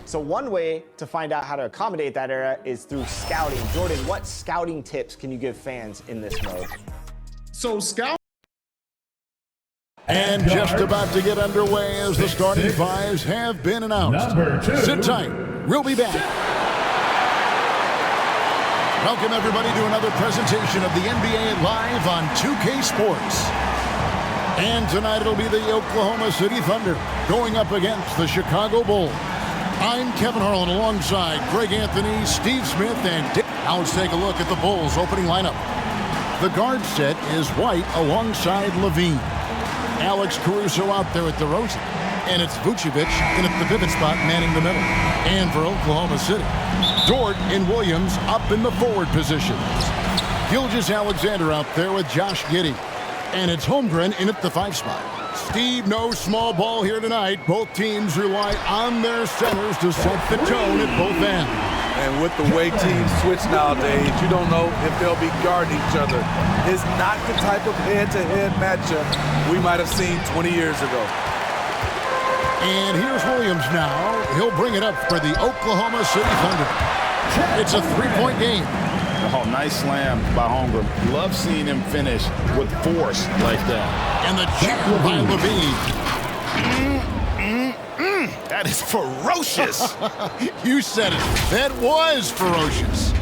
So one way to find out how to accommodate that era is through scouting. Jordan, what scouting tips can you give fans in this mode? So scout. And just about to get underway as the starting fives have been announced. Sit tight. We'll be back. Welcome, everybody, to another presentation of the NBA Live on 2K Sports. And tonight it'll be the Oklahoma City Thunder going up against the Chicago Bulls. I'm Kevin Harlan alongside Greg Anthony, Steve Smith, and Dick. Now let's take a look at the Bulls' opening lineup. The guard set is White alongside Levine. Alex Caruso out there at DeRozan. And it's Vucevic in at the pivot spot manning the middle. And for Oklahoma City, Dort and Williams up in the forward positions. Gilgeous-Alexander out there with Josh Giddey. And it's Holmgren in at the 5 spot. Steve, no small ball here tonight. Both teams rely on their centers to set the tone at both ends. And with the way teams switch nowadays, you don't know if they'll be guarding each other. It's not the type of head-to-head matchup we might have seen 20 years ago. And here's Williams now. He'll bring it up for the Oklahoma City Thunder. It's a 3-point game. Oh, nice slam by Holmgren. Love seeing him finish with force like that. And the jam by Levine. That is ferocious. You said it. That was ferocious.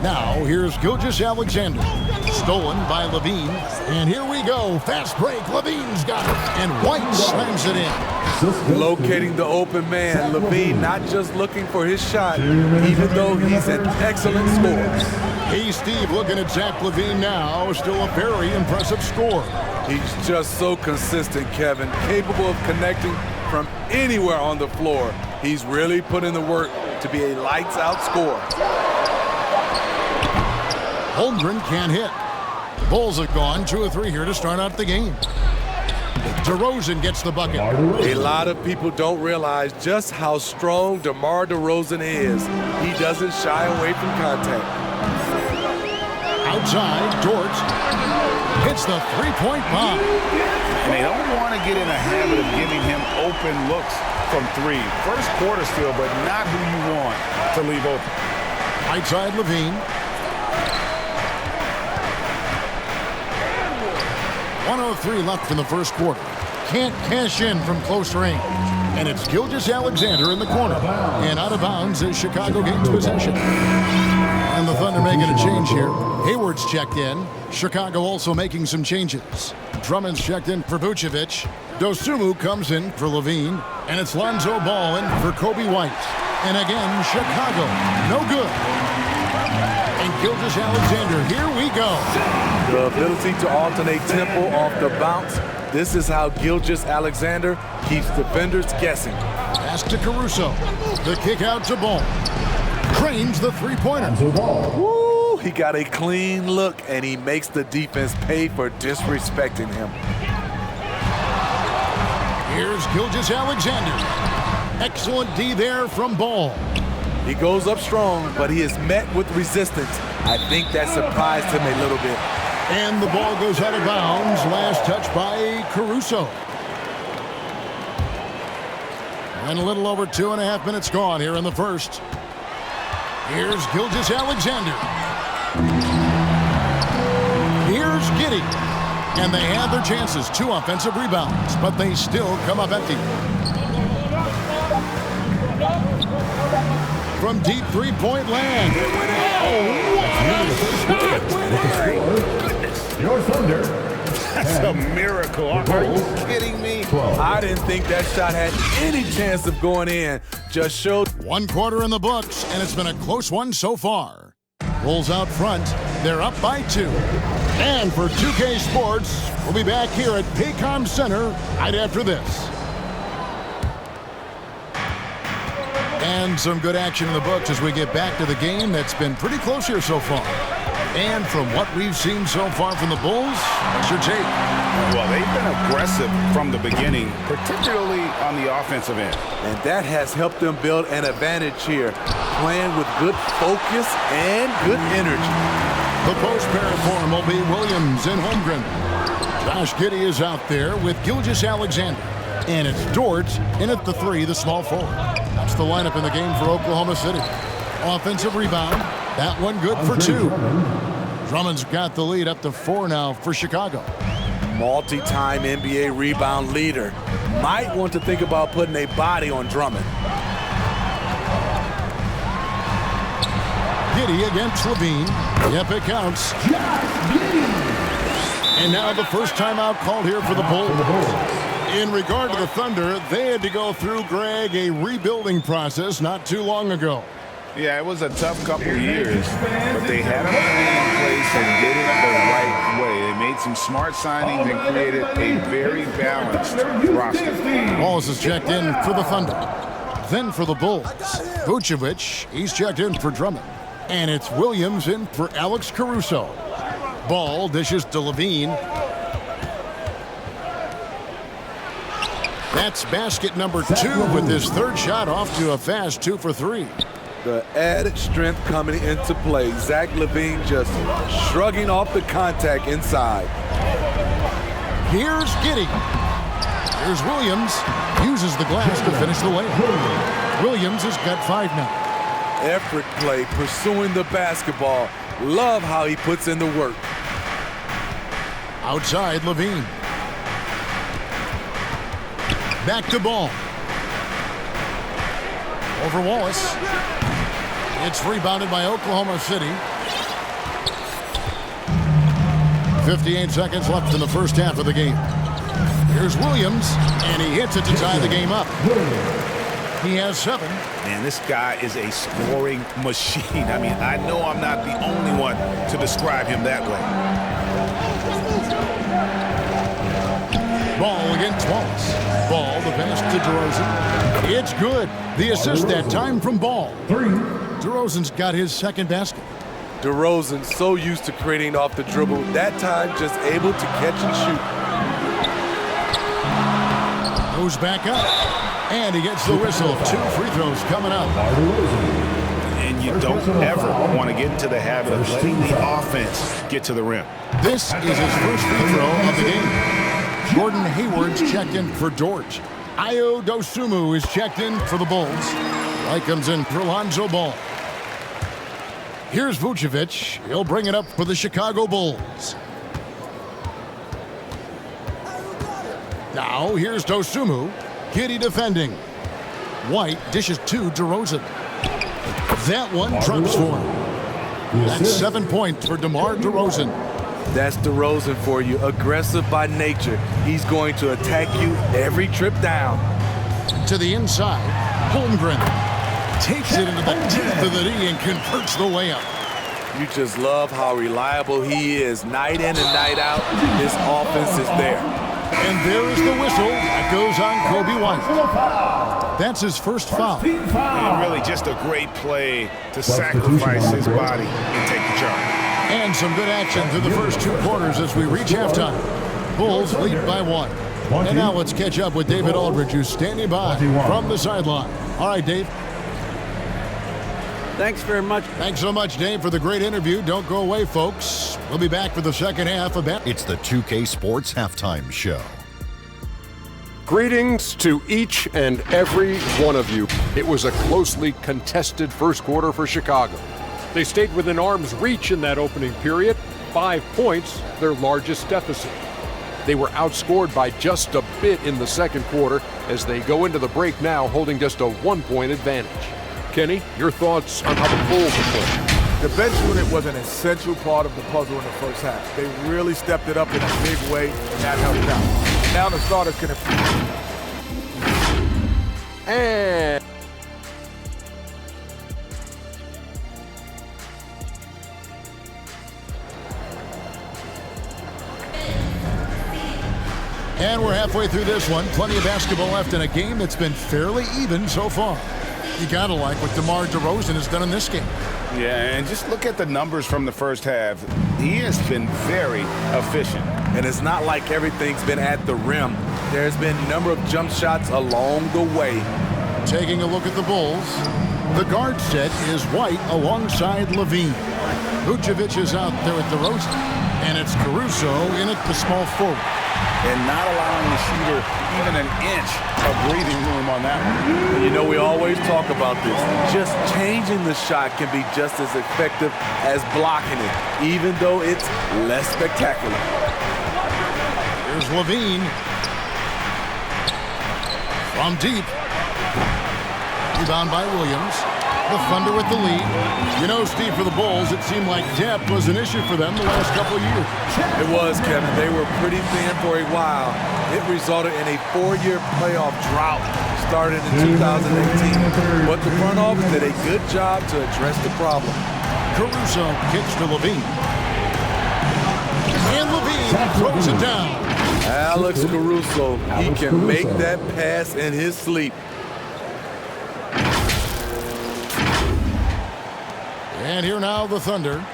Now, here's Gilgeous-Alexander. Stolen by Levine. And here we go. Fast break. Levine's got it. And White slams it in. Locating the open man. Levine not just looking for his shot, even though he's an excellent scorer. Hey, Steve, looking at Zach Levine now. Still a very impressive score. He's just so consistent, Kevin. Capable of connecting from anywhere on the floor. He's really put in the work to be a lights-out scorer. Holmgren can't hit. The Bulls have gone 2 of 3 here to start out the game. DeRozan gets the bucket. A lot of people don't realize just how strong DeMar DeRozan is. He doesn't shy away from contact. Outside, Dort hits the 3-point bomb. And they don't want to get in a habit of giving him open looks from 3. First quarter still, but not who you want to leave open. Outside Levine. 1:03 left in the first quarter. Can't cash in from close range. And it's Gilgeous-Alexander in the corner. And out of bounds is Chicago gains possession. And the Thunder making a change here. Hayward's checked in. Chicago also making some changes. Drummond's checked in for Vucevic. Dosunmu comes in for Levine. And it's Lonzo Ball in for Kobe White. And again, Chicago, no good. And Gilgeous-Alexander, here we go. The ability to alternate tempo off the bounce. This is how Gilgeous-Alexander keeps defenders guessing. Pass to Caruso. The kick out to Ball. Cranes the 3-pointer. Woo, he got a clean look, and he makes the defense pay for disrespecting him. Here's Gilgeous-Alexander. Excellent D there from Ball. He goes up strong, but he is met with resistance. I think that surprised him a little bit. And the ball goes out of bounds. Last touch by Caruso. And a little over 2.5 minutes gone here in the first. Here's Gilgeous-Alexander. Here's Giddey. And they had their chances. 2 offensive rebounds, but they still come up empty. From deep 3-point land. Your Thunder. That's a miracle. Are you kidding me? I didn't think that shot had any chance of going in. Just showed. 1 quarter in the books, and it's been a close one so far. Bulls out front. They're up by 2. And for 2K Sports, we'll be back here at Paycom Center right after this. And some good action in the books as we get back to the game that's been pretty close here so far. And from what we've seen so far from the Bulls, what's your take? Well, they've been aggressive from the beginning, particularly on the offensive end. And that has helped them build an advantage here, playing with good focus and good energy. The post pair for him will be Williams and Holmgren. Josh Giddey is out there with Gilgeous-Alexander. And it's Dort in at the 3, the small forward. That's the lineup in the game for Oklahoma City. Offensive rebound. That one good for 2. Drummond's got the lead up to 4 now for Chicago. Multi-time NBA rebound leader. Might want to think about putting a body on Drummond. Giddey against Levine. Yep, it counts. And now the first timeout called here for the Bulls. In regard to the Thunder, they had to go through, Greg, a rebuilding process not too long ago. Yeah, it was a tough couple years, but they had a plan in place and did it the right way. They made some smart signings and created a very balanced roster. Wallace is checked in for the Thunder. Then for the Bulls, Vucevic, he's checked in for Drummond. And it's Williams in for Alex Caruso. Ball dishes to Levine. That's basket number 2 with his 3rd shot off to a fast 2 for 3. The added strength coming into play. Zach LaVine just shrugging off the contact inside. Here's Giddey. Here's Williams. Uses the glass to finish the layup. Williams has got 5 now. Effort play, pursuing the basketball. Love how he puts in the work. Outside, Levine. Back to Ball. Over Wallace. It's rebounded by Oklahoma City. 58 seconds left in the first half of the game. Here's Williams, and he hits it to tie the game up. He has 7. Man, this guy is a scoring machine. I mean, I know I'm not the only one to describe him that way. Ball against Wallace. Ball, the pass to DeRozan. It's good. The assist that time from Ball. 3. DeRozan's got his 2nd basket. DeRozan so used to creating off the dribble. That time just able to catch and shoot. Goes back up. And he gets the whistle. 2 free throws coming up. And you don't ever want to get into the habit of letting the offense get to the rim. This is his first free throw of the game. Gordon Hayward's checked in for Dort. Ayo Dosunmu is checked in for the Bulls. Right comes in for Lonzo Ball. Here's Vucevic. He'll bring it up for the Chicago Bulls. Now here's Dosunmu. Giddey defending. White dishes to DeRozan. That one drops for him. That's 7 points for DeMar DeRozan. That's DeRozan for you. Aggressive by nature. He's going to attack you every trip down. To the inside. Holmgren takes it into the teeth of the knee and converts the layup. You just love how reliable he is. Night in and night out, his offense is there. And there is the whistle that goes on Kobe White. That's his first foul. And really just a great play to sacrifice his body and take the charge. And some good action through the first 2 quarters as we reach halftime. Bulls lead by 1. And now let's catch up with David Aldridge, who's standing by from the sideline. All right, Dave. Thanks very much. Thanks so much, Dave, for the great interview. Don't go away, folks. We'll be back for the second half of that. It's the 2K Sports Halftime Show. Greetings to each and every one of you. It was a closely contested first quarter for Chicago. They stayed within arm's reach in that opening period. 5 points, their largest deficit. They were outscored by just a bit in the second quarter as they go into the break now holding just a 1-point advantage. Kenny, your thoughts on how the Bulls are playing? The bench unit was an essential part of the puzzle in the first half. They really stepped it up in a big way, and that helped out. Now the starters can improve. And we're halfway through this one. Plenty of basketball left in a game that's been fairly even so far. You gotta like what DeMar DeRozan has done in this game. Yeah, and just look at the numbers from the first half. He has been very efficient. And it's not like everything's been at the rim. There's been a number of jump shots along the way. Taking a look at the Bulls, the guard set is White alongside Levine. Vucevic is out there with DeRozan. And it's Caruso in at the small forward. And not allowing the shooter even an inch of breathing room on that one. You know, we always talk about this. Just changing the shot can be just as effective as blocking it, even though it's less spectacular. Here's Levine. From deep. Rebound by Williams. The Thunder with the lead. You know, Steve, for the Bulls, it seemed like depth was an issue for them the last couple of years. It was, Kevin. They were pretty thin for a while. It resulted in a 4-year playoff drought started in 2018. But the front office did a good job to address the problem. Caruso kicks to Levine. And Levine throws it down. Alex Caruso, he can make that pass in his sleep. And here now the Thunder.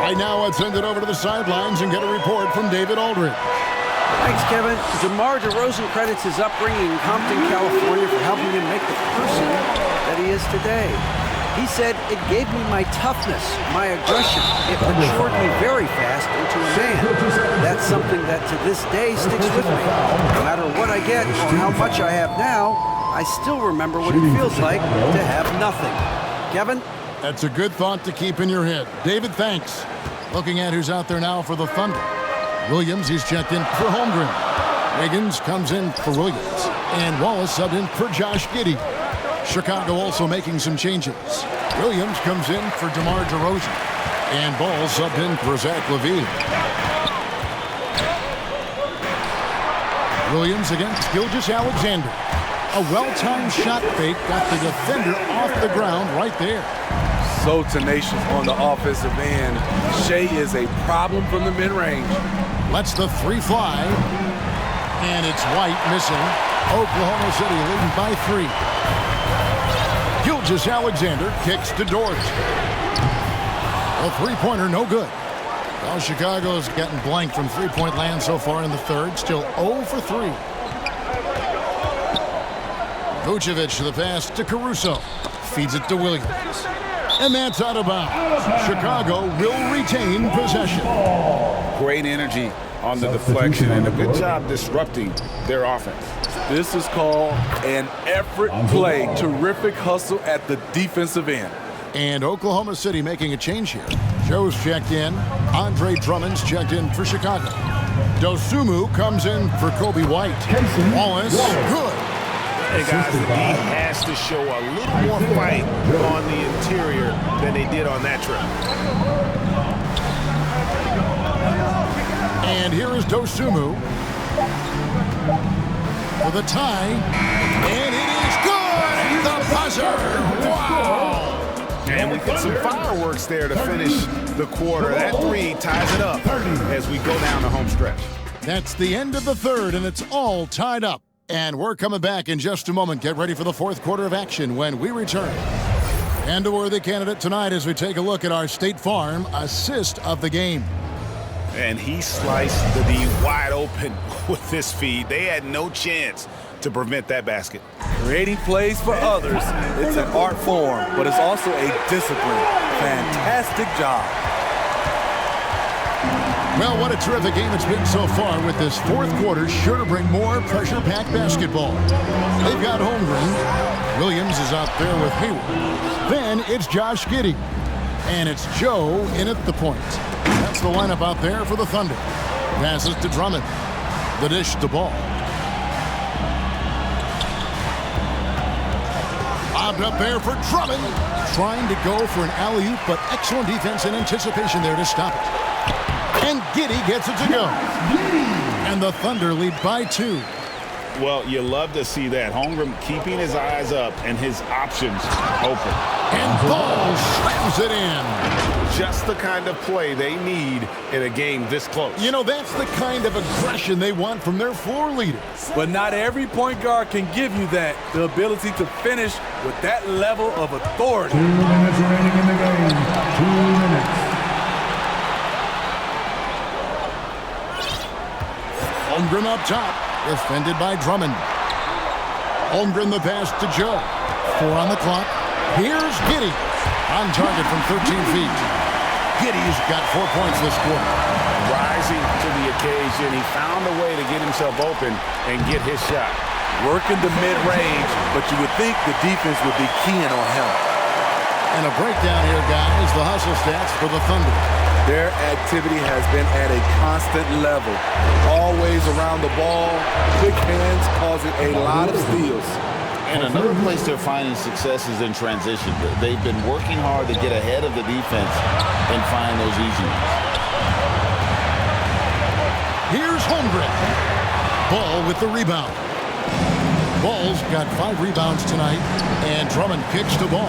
Right now let's send it over to the sidelines and get a report from David Aldridge. Thanks, Kevin. DeMar DeRozan credits his upbringing in Compton, California for helping him make the person that he is today. He said, "It gave me my toughness, my aggression. It matured me very fast into a man. That's something that to this day sticks with me. No matter what I get or how much I have now, I still remember what it feels like to have nothing." Kevin? That's a good thought to keep in your head. David, thanks. Looking at who's out there now for the Thunder. Williams, he's checked in for Holmgren. Wiggins comes in for Williams. And Wallace subbed in for Josh Giddey. Chicago also making some changes. Williams comes in for DeMar DeRozan. And Ball subbed in for Zach LaVine. Williams against Gilgeous-Alexander. A well-timed shot fake got the defender off the ground right there. So tenacious on the offensive end. Shea is a problem from the mid-range. Lets the three fly. And it's White missing. Oklahoma City leading by 3. Gilgeous-Alexander kicks to Dort. A three-pointer, no good. Well, Chicago's gotten blanked from three-point land so far in the third. Still 0 for 3. Vucevic to the pass to Caruso. Feeds it to Williams. And that's out of bounds. Chicago will retain possession. Great energy on the deflection and a good job disrupting their offense. This is called an effort play. Terrific hustle at the defensive end. And Oklahoma City making a change here. Joe's checked in. Andre Drummond's checked in for Chicago. Dosunmu comes in for Kobe White. Wallace, good. Hey guys, the D has to show a little more fight on the interior than they did on that trip. And here is Dosunmu for the tie. And it is good! The buzzer! Wow! And we get some fireworks there to finish the quarter. That 3 ties it up as we go down the home stretch. That's the end of the third, and it's all tied up. And we're coming back in just a moment. Get ready for the fourth quarter of action when we return. And a worthy candidate tonight as we take a look at our State Farm assist of the game. And he sliced the D wide open with this feed. They had no chance to prevent that basket. Creating plays for others, it's an art form, but it's also a discipline. Fantastic job. Well, what a terrific game it's been so far with this fourth quarter. Sure to bring more pressure-packed basketball. They've got Holmgren. Williams is out there with Hayward. Then it's Josh Giddey. And it's Joe in at the point. That's the lineup out there for the Thunder. Passes to Drummond. The dish to Ball. Lobbed up there for Drummond. Trying to go for an alley-oop, but excellent defense and anticipation there to stop it. And Giddey gets it to go. And the Thunder lead by 2. Well, you love to see that. Holmgren keeping his eyes up and his options open. And Ball slams it in. Just the kind of play they need in a game this close. You know, that's the kind of aggression they want from their floor leader. But not every point guard can give you that. The ability to finish with that level of authority. 2 minutes remaining in the game. 2 minutes. Holmgren up top, defended by Drummond. Holmgren the pass to Joe. 4 on the clock. Here's Giddey on target from 13 feet. Giddey's got 4 points this quarter. Rising to the occasion, he found a way to get himself open and get his shot. Working the mid-range, but you would think the defense would be keying on him. And a breakdown here, guys, the hustle stats for the Thunder. Their activity has been at a constant level. Always around the ball, quick hands causing a lot of steals. And another place they're finding success is in transition. They've been working hard to get ahead of the defense and find those easy ones. Here's Holmgren. Ball with the rebound. Ball's got 5 rebounds tonight, and Drummond kicks the ball.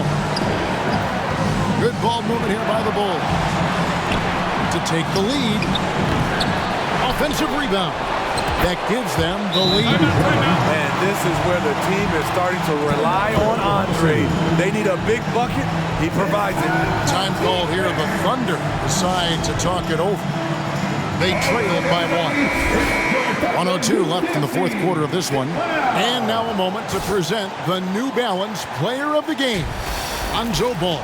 Good ball movement here by the Bulls to take the lead. Offensive rebound. That gives them the lead. And this is where the team is starting to rely on Andre. They need a big bucket. He provides it. Time call here. The Thunder decide to talk it over. They trailed by 1. 1:02 left in the fourth quarter of this one. And now a moment to present the New Balance Player of the Game, Lonzo Ball.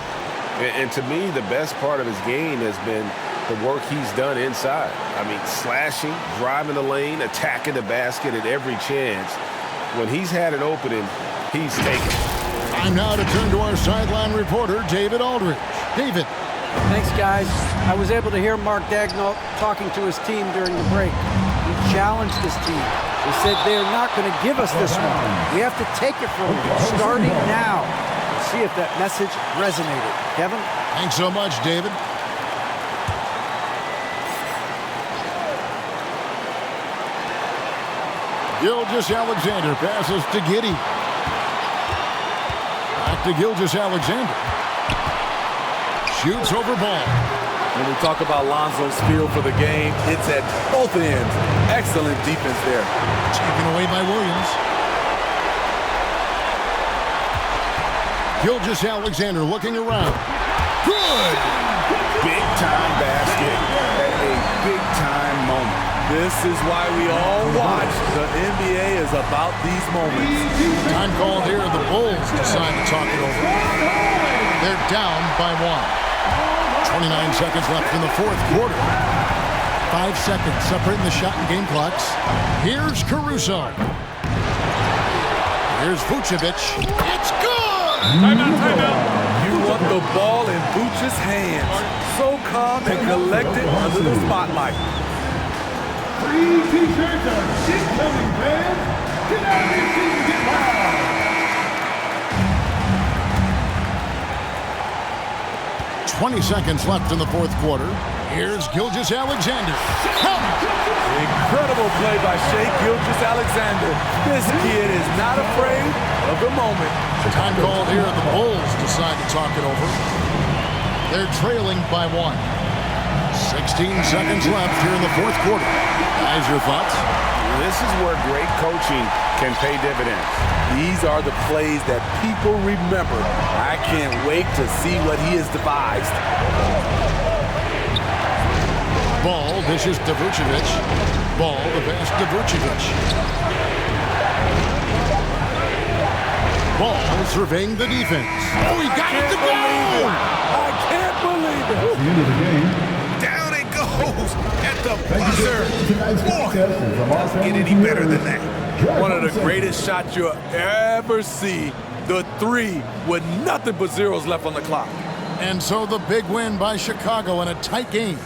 And to me, the best part of his game has been the work he's done inside. I mean, slashing, driving the lane, attacking the basket at every chance. When he's had an opening, he's taken it. Time now to turn to our sideline reporter, David Aldridge. David. Thanks, guys. I was able to hear Mark Daigneault talking to his team during the break. He challenged his team. He said they're not going to give us this one. We have to take it from them, starting now. Let's see if that message resonated. Kevin? Thanks so much, David. Gilgeous-Alexander passes to Giddey. Back to Gilgeous-Alexander. Shoots over Ball. When we talk about Lonzo's feel for the game, it's at both ends. Excellent defense there. Taken away by Williams. Gilgeous-Alexander looking around. Good! Big-time basket at a big-time moment. This is why we all watch. The NBA is about these moments. Time called here. The Bulls decide to talk it over. They're down by 1. 29 seconds left in the fourth quarter. 5 seconds separating the shot and game clocks. Here's Caruso. Here's Vucevic. It's good! Timeout. You want the ball in Vucevic's hands. So calm and collected under the spotlight. Free t-shirts are incoming, fans. Get out of your seat and get loud. 20 seconds left in the fourth quarter. Here's Gilgeous-Alexander. Incredible play by Shai Gilgeous-Alexander. This kid is not afraid of the moment. Time called here. The Bulls decide to talk it over. They're trailing by 1. 16 seconds left here in the fourth quarter. Guys, your thoughts? This is where great coaching can pay dividends. These are the plays that people remember. I can't wait to see what he has devised. Ball dishes to Vucevic. Ball the pass to Vucevic. Ball surveying the defense. Oh, he got it to go! I can't believe it. That's the end of the game. Down it goes at the buzzer. Tonight's contestants from our Doesn't get any family better than that. One of the greatest shots you'll ever see. The three with nothing but zeros left on the clock. And so the big win by Chicago in a tight game.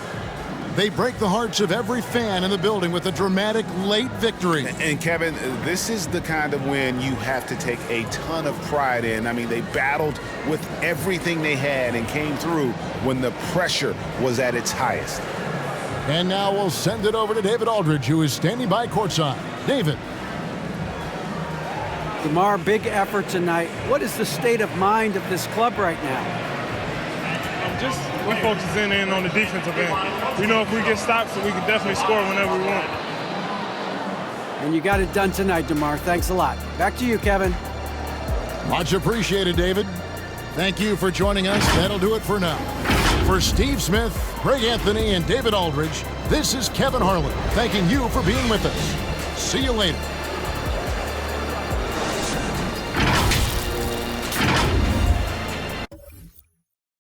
They break the hearts of every fan in the building with a dramatic late victory. And Kevin, this is the kind of win you have to take a ton of pride in. I mean, they battled with everything they had and came through when the pressure was at its highest. And now we'll send it over to David Aldridge, who is standing by courtside. David. DeMar, big effort tonight. What is the state of mind of this club right now? We're focusing in on the defensive end. We know if we get stops, we can definitely score whenever we want. And you got it done tonight, DeMar. Thanks a lot. Back to you, Kevin. Much appreciated, David. Thank you for joining us. That'll do it for now. For Steve Smith, Greg Anthony, and David Aldridge, this is Kevin Harlan, thanking you for being with us. See you later.